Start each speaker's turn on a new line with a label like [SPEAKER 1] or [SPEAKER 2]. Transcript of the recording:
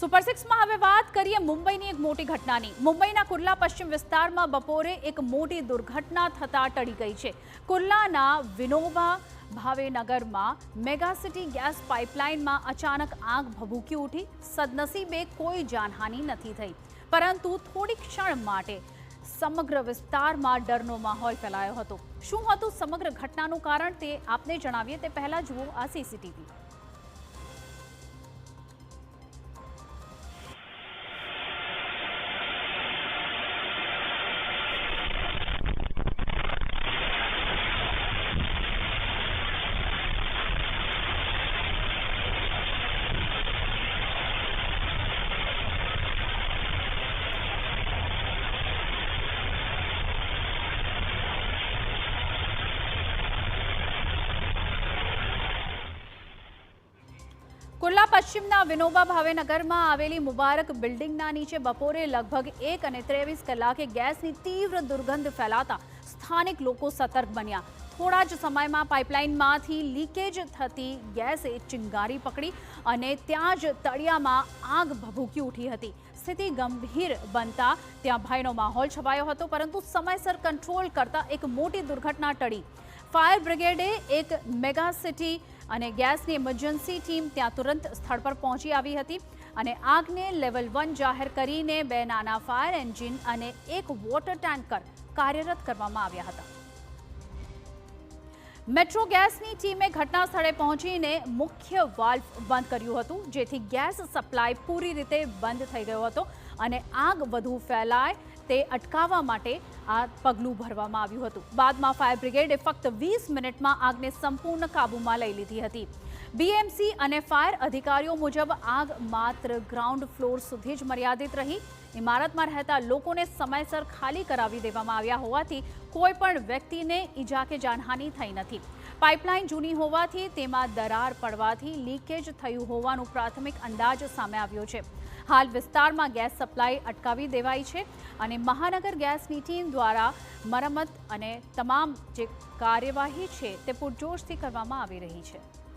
[SPEAKER 1] Super 6 માં હવે વાત કરીએ મુંબઈની એક મોટી ઘટનાની। મુંબઈના કુર્લા પશ્ચિમ વિસ્તારમાં બપોરે એક મોટી દુર્ઘટના થતા ટળી ગઈ છે। કુર્લાના વિનોબા ભાવે નગરમાં મેગાસિટી ગેસ પાઇપલાઇનમાં અચાનક આગ ભભૂકી ઉઠી। સદનસીબે કોઈ જાનહાનિ નથી થઈ, પરંતુ થોડી ક્ષણ માટે સમગ્ર વિસ્તારમાં ડરનો માહોલ ફેલાયો હતો। શું હતું સમગ્ર ઘટનાનું કારણ તે આપને જણાવીએ તે પહેલા જુઓ આ સીસીટીવી। કુર્લા પશ્ચિમના વિનોબા ભાવે નગરમાં આવેલી મુબારક બિલ્ડિંગના નીચે બપોરે લગભગ 1:23 કલાકે ગેસની તીવ્ર દુર્ગંધ ફેલાતા સ્થાનિક લોકો સતર્ક બન્યા। થોડા જ સમયમાં પાઇપલાઇનમાંથી લીકેજ થતી ગેસે ચિંગારી પકડી અને ત્યાં જ તળિયામાં આગ ભભૂકી ઉઠી હતી। સ્થિતિ ગંભીર બનતા ત્યાં ભયનો માહોલ છવાયો હતો, પરંતુ સમયસર કંટ્રોલ કરતા એક મોટી દુર્ઘટના ટળી। ફાયર બ્રિગેડે એક મેગા સિટી અને ગેસની ઇમરજન્સી ટીમ ત્યાં તુરંત સ્થળ પર પહોંચી આવી હતી અને આગને લેવલ 1 જાહેર કરીને 2 નાના ફાયર એન્જિન અને એક વોટર ટેન્કર કાર્યરત કરવામાં આવ્યા હતા। મેટ્રો ગેસની ટીમે ઘટના સ્થળે પહોંચીને મુખ્ય વાલ્વ બંધ કર્યું હતું, જેથી ગેસ સપ્લાય પૂરી રીતે બંધ થઈ ગયો હતો અને આગ વધુ ફેલાય તે અટકાવવા માટે આ પગલું ભરવામાં આવ્યું હતું। બાદમાં ફાયર બ્રિગેડે ફક્ત 20 મિનિટમાં આગને સંપૂર્ણ કાબૂમાં લઈ લીધી હતી। બીએમસી અને ફાયર અધિકારીઓ મુજબ આગ માત્ર ગ્રાઉન્ડ ફ્લોર સુધી જ મર્યાદિત રહી। ઇમારતમાં રહેતા લોકોને સમયસર ખાલી કરાવી દેવામાં આવ્યા હોવાથી કોઈ પણ વ્યક્તિને ઈજા કે જાનહાનિ થઈ નથી। પાઇપલાઇન જૂની હોવાથી તેમાં દરાર પડવાથી લીકેજ થયું હોવાનું પ્રાથમિક અંદાજ સામે આવ્યો છે। હાલ વિસ્તારમાં ગેસ સપ્લાય અટકાવી દેવાઈ છે અને મહાનગર ગેસની ટીમ દ્વારા મરમ્મત અને તમામ જે કાર્યવાહી છે તે પૂરજોશથી કરવામાં આવી રહી છે।